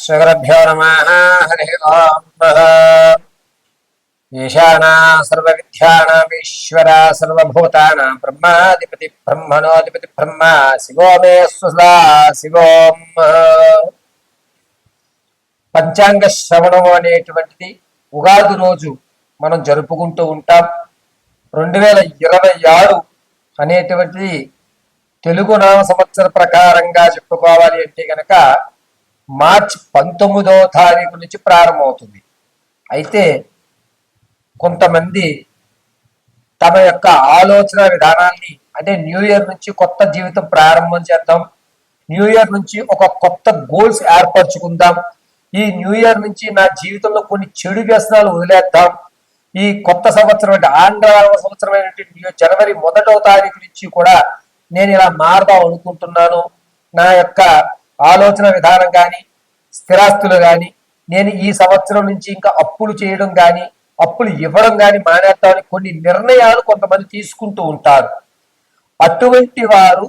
శ్రీగురుభ్యో నమః. హరి ఓం. ఈశానా సర్వవిద్యానామీశ్వర సర్వభూతానాం బ్రహ్మాధిపతి బ్రహ్మణోధిపతి బ్రహ్మ శివో మే స్వదా శివోం. పంచాంగ శ్రవణం అనేటువంటిది ఉగాది రోజు మనం జరుపుకుంటూ ఉంటాం. 2026 అనేటువంటిది తెలుగు నామ సంవత్సర ప్రకారంగా చెప్పుకోవాలి అంటే కనుక మార్చి 19వ తారీఖు నుంచి ప్రారంభమవుతుంది. అయితే కొంతమంది తమ యొక్క ఆలోచన విధానాన్ని అంటే న్యూ ఇయర్ నుంచి కొత్త జీవితం ప్రారంభం చేద్దాం, న్యూ ఇయర్ నుంచి ఒక కొత్త గోల్స్ ఏర్పరచుకుందాం, ఈ న్యూ ఇయర్ నుంచి నా జీవితంలో కొన్ని చెడు వ్యసనాలు వదిలేద్దాం, ఈ కొత్త సంవత్సరం అంటే ఆంగ్ల సంవత్సరం అయినటువంటి జనవరి 1వ తారీఖు నుంచి కూడా నేను ఇలా మారదాం అనుకుంటున్నాను, నా యొక్క ఆలోచన విధానం కానీ స్థిరాస్తులు కానీ నేను ఈ సంవత్సరం నుంచి ఇంకా అప్పులు చేయడం కానీ అప్పులు ఇవ్వడం కానీ మానేద్దామని కొన్ని నిర్ణయాలు కొంతమంది తీసుకుంటూ ఉంటారు. అటువంటి వారు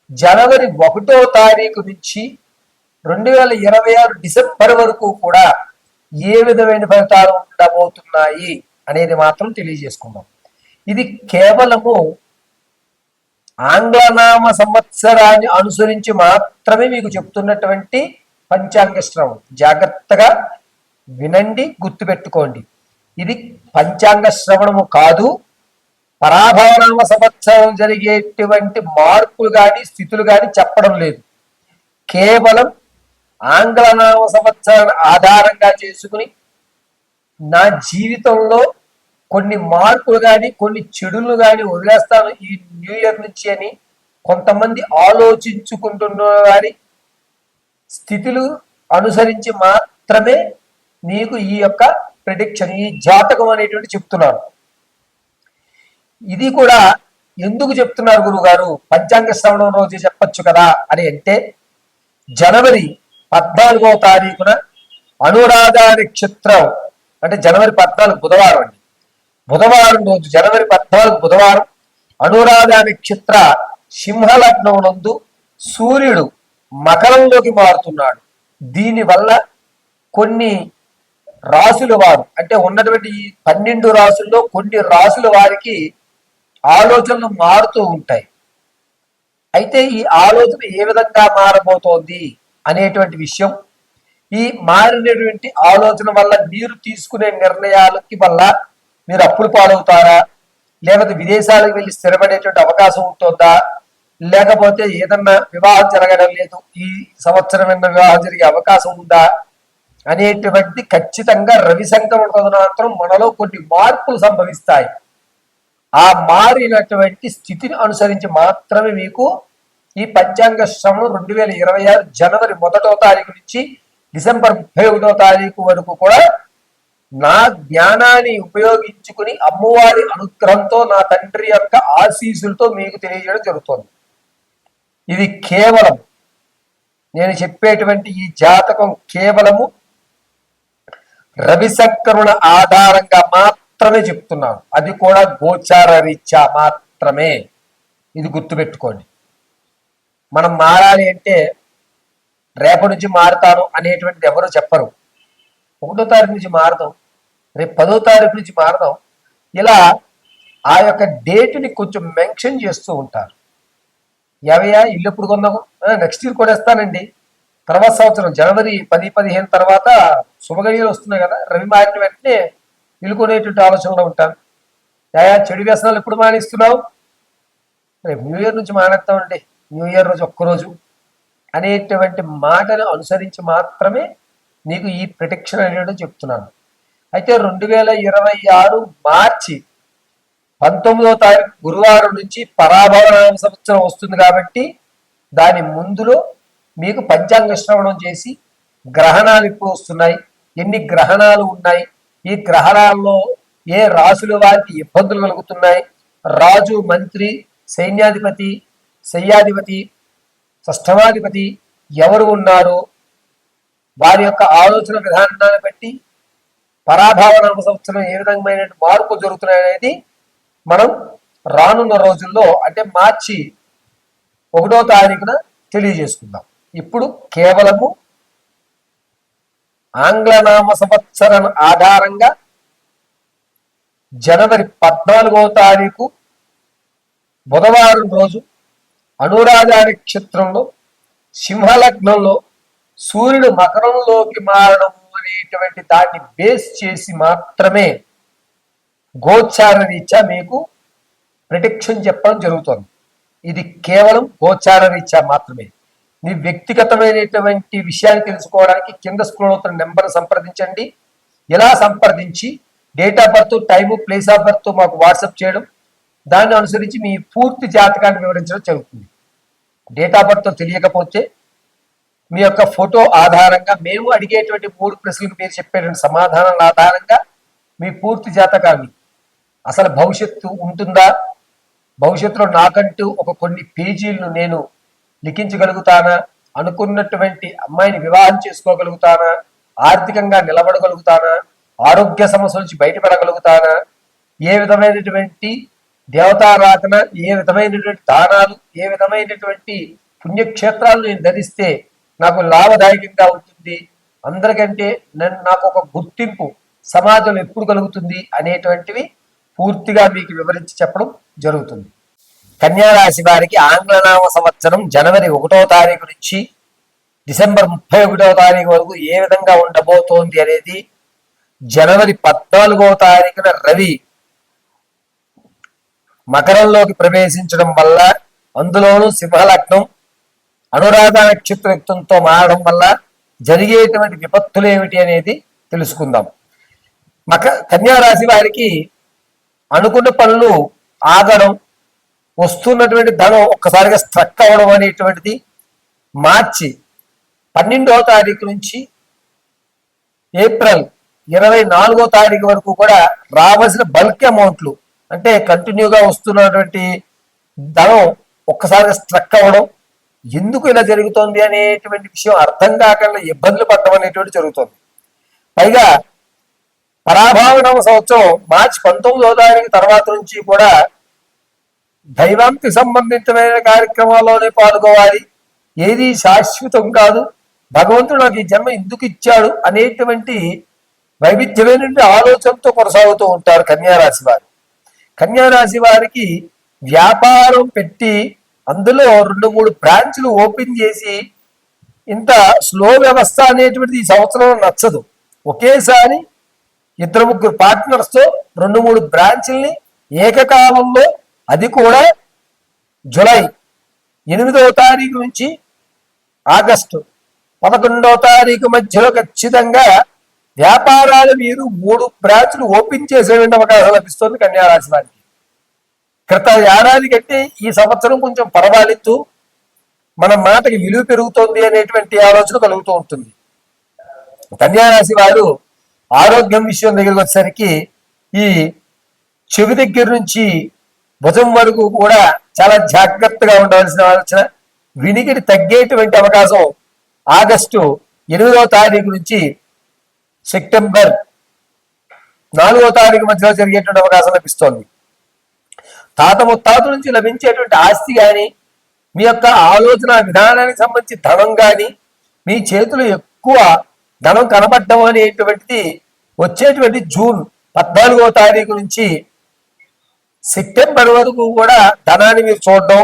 జనవరి 1వ తారీఖు నుంచి 2026 డిసెంబర్ వరకు కూడా ఏ విధమైన ఫలితాలు ఉండబోతున్నాయి అనేది మాత్రం తెలియజేసుకుందాం. ఇది కేవలము ఆంగ్లనామ సంవత్సరాన్ని అనుసరించి మాత్రమే మీకు చెప్తున్నటువంటి పంచాంగ శ్రవణం. జాగ్రత్తగా వినండి, గుర్తుపెట్టుకోండి. ఇది పంచాంగ శ్రవణము కాదు. పరాభవనామ సంవత్సరం జరిగేటువంటి మార్పులు కానీ స్థితులు కానీ చెప్పడం లేదు. కేవలం ఆంగ్లనామ సంవత్సరాన్ని ఆధారంగా చేసుకుని నా జీవితంలో కొన్ని మార్పులు కానీ కొన్ని చెడులు కానీ వదిలేస్తాను ఈ న్యూ ఇయర్ నుంచి అని కొంతమంది ఆలోచించుకుంటున్న వారి స్థితులు అనుసరించి మాత్రమే మీకు ఈ యొక్క ప్రిడిక్షన్, ఈ జాతకం అనేటువంటి చెప్తున్నారు. ఇది కూడా ఎందుకు చెప్తున్నారు గురుగారు, పంచాంగ శ్రవణం రోజు చెప్పచ్చు కదా అని అంటే, జనవరి 14వ తారీఖున అనురాధ నక్షత్రం అంటే జనవరి 14 బుధవారం అండి. బుధవారం రోజు జనవరి 14 బుధవారం అనురాధ నక్షత్ర సింహలగ్నం నందు సూర్యుడు మకరంలోకి మారుతున్నాడు. దీనివల్ల కొన్ని రాసుల వారు అంటే ఉన్నటువంటి 12 రాసుల్లో కొన్ని రాసుల వారికి ఆలోచనలు మారుతూ ఉంటాయి. అయితే ఈ ఆలోచన ఏ విధంగా మారబోతోంది అనేటువంటి విషయం, ఈ మారినటువంటి ఆలోచన వల్ల మీరు తీసుకునే నిర్ణయాలకి వల్ల మీరు అప్పులు పాలవుతారా, లేకపోతే విదేశాలకు వెళ్ళి స్థిరపడేటువంటి అవకాశం ఉంటుందా, లేకపోతే ఏదన్నా వివాహం జరగడం లేదు ఈ సంవత్సరం వివాహం జరిగే అవకాశం ఉందా అనేటువంటి ఖచ్చితంగా రవి సంక్రమణ తదనంతరం మనలో కొన్ని మార్పులు సంభవిస్తాయి. ఆ మారినటువంటి స్థితిని అనుసరించి మాత్రమే మీకు ఈ పంచాంగ శ్రవణం 2026 జనవరి 1వ తారీఖు నుంచి డిసెంబర్ 31వ తారీఖు వరకు కూడా నా జ్ఞానాన్ని ఉపయోగించుకుని అమ్మవారి అనుగ్రహంతో నా తండ్రి యొక్క ఆశీస్సులతో మీకు తెలియజేయడం జరుగుతుంది. ఇది కేవలం నేను చెప్పేటువంటి ఈ జాతకం కేవలము రవి సంక్రమణ ఆధారంగా మాత్రమే చెప్తున్నాను, అది కూడా గోచార రీత్యా మాత్రమే. ఇది గుర్తుపెట్టుకోండి. మనం మారాలి అంటే రేపటి నుంచి మారుతాను అనేటువంటిది ఎవరు చెప్పరు. 1వ తారీఖు నుంచి మారదాం, రేపు 10వ తారీఖు నుంచి మారదాం, ఇలా ఆ యొక్క డేట్ని కొంచెం మెన్షన్ చేస్తూ ఉంటారు. ఎవయా ఇల్లు ఎప్పుడు కొన్నాము, నెక్స్ట్ ఇయర్ కొనేస్తానండి, తర్వాత సంవత్సరం జనవరి 10-15 తర్వాత శుభగడియలు వస్తున్నాయి కదా, రవి మారిన వెంటనే ఇల్లు కొనేటువంటి ఆలోచనలో ఉంటాను. యా చెడు వ్యసనాలు ఎప్పుడు మానేస్తున్నావు, రేపు న్యూ ఇయర్ నుంచి మానేస్తామండి, న్యూ ఇయర్ రోజు ఒక్కరోజు అనేటువంటి మాటను అనుసరించి మాత్రమే నీకు ఈ ప్రిడిక్షన్ అనేది చెప్తున్నాను. అయితే 2026 మార్చి 19వ తారీఖు గురువారం నుంచి పరాభవనామ సంవత్సరం వస్తుంది కాబట్టి దాని ముందులో మీకు పంచాంగ శ్రవణం చేసి గ్రహణాలు ఇప్పుడు వస్తున్నాయి, ఎన్ని గ్రహణాలు ఉన్నాయి, ఈ గ్రహణాల్లో ఏ రాసుల వారికి ఇబ్బందులు కలుగుతున్నాయి, రాజు మంత్రి సైన్యాధిపతి శయ్యాధిపతి షష్ఠమాధిపతి ఎవరు ఉన్నారు, వారి యొక్క ఆలోచన విధానాన్ని బట్టి పరాభవనామ సంవత్సరం ఏ విధమైన మార్పు జరుగుతున్నాయి అనేది మనం రానున్న రోజుల్లో అంటే మార్చి 1వ తారీఖున తెలియజేసుకుందాం. ఇప్పుడు కేవలము ఆంగ్లనామ సంవత్సరం ఆధారంగా జనవరి 14వ తారీఖు బుధవారం రోజు అనురాధ నక్షత్రంలో సింహలగ్నంలో సూర్యుడు మకరంలోకి మారడం అనేటువంటి దాన్ని బేస్ చేసి మాత్రమే గోచార రీత్యా మీకు ప్రిడిక్షన్ చెప్పడం జరుగుతుంది. ఇది కేవలం గోచార రీత్యా మాత్రమే. మీ వ్యక్తిగతమైనటువంటి విషయాన్ని తెలుసుకోవడానికి కింద స్క్రోల్ అవుతున్న నెంబర్ సంప్రదించండి. ఇలా సంప్రదించి date of birth, time, place of birth మాకు వాట్సాప్ చేయడం, దాన్ని అనుసరించి మీ పూర్తి జాతకాన్ని వివరించడం జరుగుతుంది. డేట్ ఆఫ్ బర్త్ తెలియకపోతే మీ యొక్క ఫోటో ఆధారంగా మేము అడిగేటువంటి 3 ప్రశ్నలకు మీరు చెప్పేటువంటి సమాధానాల ఆధారంగా మీ పూర్తి జాతకాన్ని, అసలు భవిష్యత్తు ఉంటుందా, భవిష్యత్తులో నాకంటూ కొన్ని పేజీలను నేను లిఖించగలుగుతానా, అనుకున్నటువంటి అమ్మాయిని వివాహం చేసుకోగలుగుతానా, ఆర్థికంగా నిలబడగలుగుతానా, ఆరోగ్య సమస్యల నుంచి బయటపడగలుగుతానా, ఏ విధమైనటువంటి దేవతారాధన, ఏ విధమైనటువంటి దానాలు, ఏ విధమైనటువంటి పుణ్యక్షేత్రాలు నేను ధరిస్తే నాకు లాభదాయకంగా ఉంటుంది, అందరికంటే నాకు ఒక గుర్తింపు సమాజంలో ఎప్పుడు కలుగుతుంది అనేటువంటివి పూర్తిగా మీకు వివరించి చెప్పడం జరుగుతుంది. కన్యారాశి వారికి ఆంగ్లనామ సంవత్సరం జనవరి 1వ తారీఖు నుంచి డిసెంబర్ 31వ తారీఖు వరకు ఏ విధంగా ఉండబోతోంది అనేది జనవరి 14వ తారీఖున రవి మకరంలోకి ప్రవేశించడం వల్ల, అందులోనూ సింహలగ్నం అనురాధ నక్షత్రయుక్తంతో మారడం వల్ల జరిగేటువంటి విపత్తులు ఏమిటి అనేది తెలుసుకుందాం. కన్యారాశి వారికి అనుకున్న పనులు ఆగడం, వస్తున్నటువంటి ధనం ఒక్కసారిగా స్ట్రక్ అవ్వడం అనేటువంటిది మార్చి 12వ తారీఖు నుంచి ఏప్రిల్ 24వ తారీఖు వరకు కూడా రావాల్సిన బల్క్ అమౌంట్లు, అంటే కంటిన్యూగా వస్తున్నటువంటి ధనం ఒక్కసారిగా స్ట్రక్ అవ్వడం, ఎందుకు ఇలా జరుగుతోంది అనేటువంటి విషయం అర్థం కాకుండా ఇబ్బందులు పడడం అనేటువంటి జరుగుతుంది. పైగా పరాభావనవ సంవత్సరం మార్చి 19వ తారీఖు తర్వాత నుంచి కూడా దైవానికి సంబంధితమైన కార్యక్రమాల్లోనే పాల్గొవాలి, ఏది శాశ్వతం కాదు, భగవంతుడు నాకు ఈ జన్మ ఎందుకు ఇచ్చాడు అనేటువంటి వైవిధ్యమైనటువంటి ఆలోచనతో కొనసాగుతూ ఉంటారు కన్యారాశి వారు. కన్యారాశి వారికి వ్యాపారం పెట్టి అందులో 2-3 బ్రాంచ్లు ఓపెన్ చేసి ఇంత స్లో వ్యవస్థ అనేటువంటిది ఈ సంవత్సరంలో నచ్చదు. ఒకేసారి 2-3 పార్ట్నర్స్తో 2-3 బ్రాంచ్ల్ని ఏకకాలంలో, అది కూడా జూలై 8వ తారీఖు నుంచి ఆగస్టు 11వ తారీఖు మధ్యలో ఖచ్చితంగా వ్యాపారాలు మీరు 3 బ్రాంచ్లు ఓపెన్ చేసేటువంటి అవకాశం లభిస్తుంది కన్యారాశి వారికి. గత ఏడాది కంటే ఈ సంవత్సరం కొంచెం పర్వాలేదు, మన మాటకి విలువ పెరుగుతోంది అనేటువంటి ఆలోచన కలుగుతూ ఉంటుంది. కన్యారాశి వారు ఆరోగ్యం విషయం దగ్గరికి వచ్చేసరికి ఈ చెవి దగ్గర నుంచి భుజం వరకు కూడా చాలా జాగ్రత్తగా ఉండవలసిన ఆలోచన, వినికిడి తగ్గేటువంటి అవకాశం ఆగస్టు 8వ తారీఖు నుంచి సెప్టెంబర్ 4వ తారీఖు మధ్యలో జరిగేటువంటి అవకాశం లభిస్తోంది. తాత ముత్తాతల నుంచి లభించేటువంటి ఆస్తి కానీ, మీ యొక్క ఆలోచన విధానానికి సంబంధించి ధనం కానీ, మీ చేతులు ఎక్కువ ధనం కనబడడం అనేటువంటిది వచ్చేటువంటి జూన్ 14వ తారీఖు నుంచి సెప్టెంబర్ వరకు కూడా ధనాన్ని మీరు చూడడం,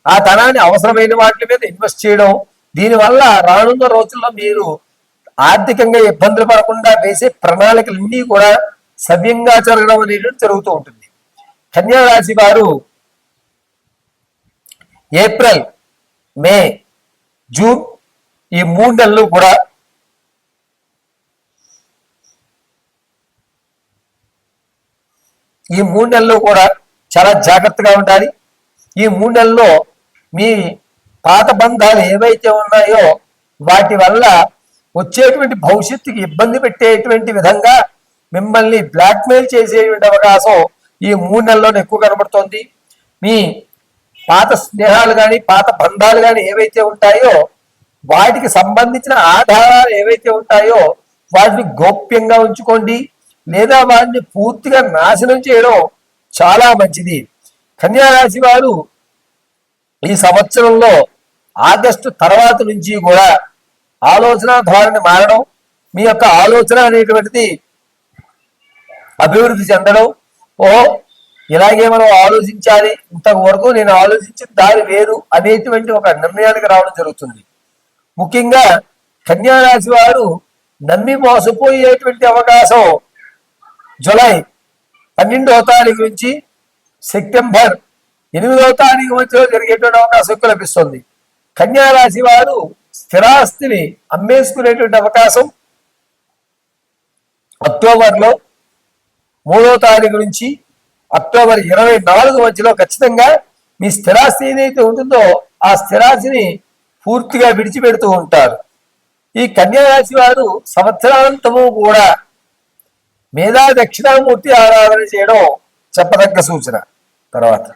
ఆ ధనాన్ని అవసరమైన వాటి మీద ఇన్వెస్ట్ చేయడం, దీనివల్ల రానున్న రోజుల్లో మీరు ఆర్థికంగా ఇబ్బందులు పడకుండా వేసే ప్రణాళికలన్నీ కూడా సవ్యంగా జరగడం అనేది జరుగుతూ ఉంటుంది. కన్యారాశి వారు ఏప్రిల్, మే, జూన్ ఈ 3 నెలలు కూడా చాలా జాగ్రత్తగా ఉండాలి. ఈ 3 నెలల్లో మీ పాత బంధాలు ఏవైతే ఉన్నాయో వాటి వల్ల వచ్చేటువంటి భవిష్యత్తుకి ఇబ్బంది పెట్టేటువంటి విధంగా మిమ్మల్ని బ్లాక్మెయిల్ చేసేటువంటి అవకాశం ఈ 3 నెలల్లో ఎక్కువ కనబడుతోంది. మీ పాత స్నేహాలు కానీ, పాత బంధాలు కానీ ఏవైతే ఉంటాయో వాటికి సంబంధించిన ఆధారాలు ఏవైతే ఉంటాయో వాటిని గోప్యంగా ఉంచుకోండి, లేదా వాటిని పూర్తిగా నాశనం చేయడం చాలా మంచిది. కన్యారాశి వారు ఈ సంవత్సరంలో ఆగస్టు తర్వాత నుంచి కూడా ఆలోచన ధోరణి మారడం, మీ యొక్క ఆలోచన అనేటువంటిది అభివృద్ధి చెందడం, ఓ ఇలాగే మనం ఆలోచించాలి, ఇంతవరకు నేను ఆలోచించిన దారి వేరు అనేటువంటి ఒక నిర్ణయానికి రావడం జరుగుతుంది. ముఖ్యంగా కన్యారాశి వారు నమ్మి మోసపోయేటువంటి అవకాశం జూలై 12వ తారీఖు నుంచి సెప్టెంబర్ 8వ తారీఖు మధ్యలో జరిగేటువంటి అవకాశం ఎక్కువ లభిస్తుంది. కన్యారాశి వారు స్థిరాస్తిని అమ్మేసుకునేటువంటి అవకాశం అక్టోబర్లో 3వ తారీఖు నుంచి అక్టోబర్ 24 మధ్యలో ఖచ్చితంగా మీ స్థిరాస్తి ఏదైతే ఉంటుందో ఆ స్థిరాస్తిని పూర్తిగా విడిచిపెడుతూ ఉంటారు. ఈ కన్యారాశి వారు సంవత్సరాంతము కూడా మేధా దక్షిణామూర్తి ఆరాధన చేయడం చెప్పదగ్గ సూచన. తర్వాత